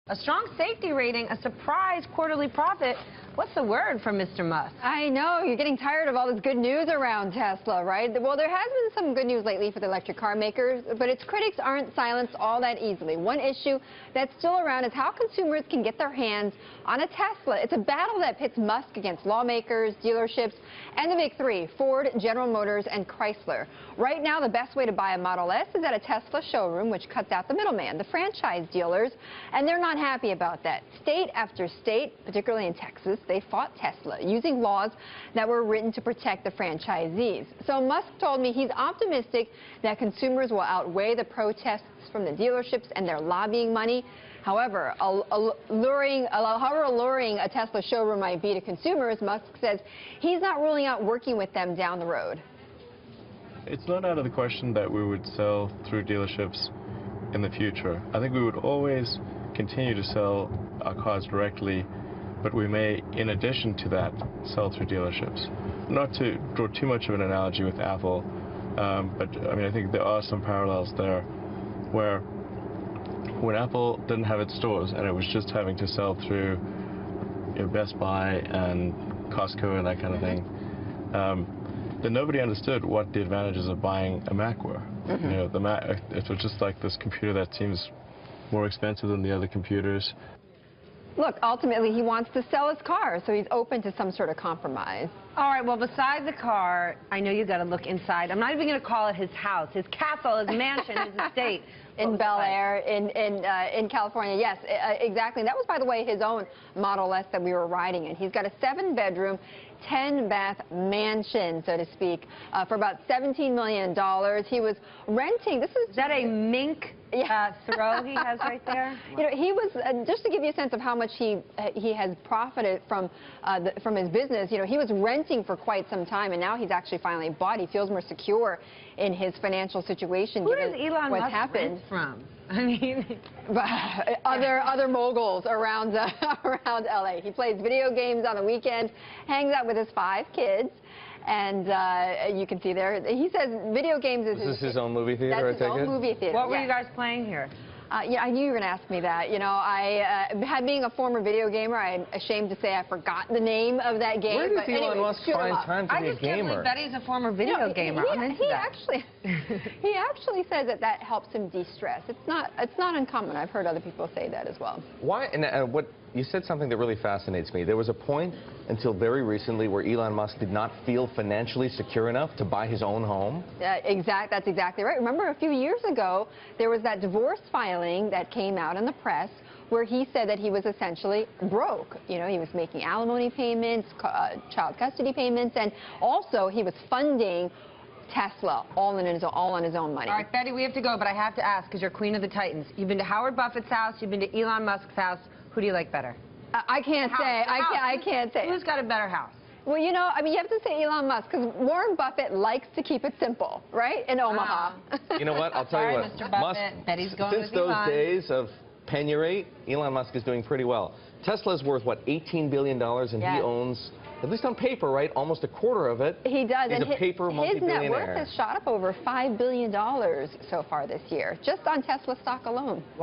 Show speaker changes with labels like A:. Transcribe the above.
A: A strong safety rating, a surprise quarterly profit. What's the word from Mr. Musk?
B: I know, you're getting tired of all this good news around Tesla, right? Well, there has been some good news lately for the electric car makers, but its critics aren't silenced all that easily. One issue that's still around is how consumers can get their hands on a Tesla. It's a battle that pits Musk against lawmakers, dealerships, and the big three, Ford, General Motors, and Chrysler. Right now, the best way to buy a Model S is at a Tesla showroom, which cuts out the middleman, the franchise dealers, and they're not happy about that. State after state, particularly in Texas, they fought Tesla using laws that were written to protect the franchisees. So Musk told me he's optimistic that consumers will outweigh the protests from the dealerships and their lobbying money. However, alluring a Tesla showroom might be to consumers, Musk says he's not ruling out working with them down the road.
C: It's not out of the question that we would sell through dealerships in the future. I think we would always continue to sell our cars directly, but we may, in addition to that, sell through dealerships. Not to draw too much of an analogy with Apple, but I mean, I think there are some parallels there where when Apple didn't have its stores and it was just having to sell through Best Buy and Costco and that kind of thing, then nobody understood what the advantages of buying a Mac were. You know, the Mac, it was just like this computer that seems more expensive than the other computers.
B: Look, ultimately, he wants to sell his car, so he's open to some sort of compromise.
A: All right, well, besides the car, I know you got to look inside. I'm not even going to call it his house, his castle, his mansion, his estate.
B: In Bel Air, in California, yes, exactly. And that was, by the way, his own Model S that we were riding in. He's got a 7-bedroom, 10-bath mansion, so to speak, for about $17 million. He was renting. Is that a mink throw he has right there? You know, he was just to give you a sense of how much he has profited from his business. You know, he was renting for quite some time, and now he's actually finally bought. He feels more secure in his financial situation.
A: Who does Elon
B: what's
A: Musk
B: happened
A: rent from? I mean,
B: other moguls around LA. He plays video games on the weekend, hangs out with his 5 kids. And you can see there, he says video games is
D: his own movie theater,
B: that's his own movie theater.
A: What were you guys playing here?
B: Yeah, I knew you were going to ask me that. You know, being a former video gamer, I'm ashamed to say I forgot the name of that game.
D: Where does Elon Musk find time to be a gamer?
A: I just can't believe that he's a former video gamer.
B: He actually says that helps him de-stress. It's not uncommon. I've heard other people say that as well.
D: Why? And what you said something that really fascinates me. There was a point until very recently where Elon Musk did not feel financially secure enough to buy his own home. That's
B: exactly right. Remember, a few years ago, there was that divorce filing that came out in the press where he said that he was essentially broke. You know, he was making alimony payments, child custody payments, and also he was funding Tesla all on his own money.
A: All right, Betty, we have to go, but I have to ask, because you're queen of the Titans. You've been to Howard Buffett's house, you've been to Elon Musk's house. Who do you like better?
B: I can't say. I can't say.
A: Who's got a better house?
B: Well, you know, I mean, you have to say Elon Musk, because Warren Buffett likes to keep it simple, right? In Omaha.
D: You know what? I'll tell you what.
A: Mr. Buffett,
D: Musk,
A: Betty's going
D: since
A: with Elon.
D: those days of penurate, Elon Musk is doing pretty well. Tesla's worth, what, $18 billion, and he owns, at least on paper, right, almost a quarter of it.
B: He does.
D: He's a paper multi-billionaire.
B: His net worth has shot up over $5 billion so far this year, just on Tesla stock alone. Wow.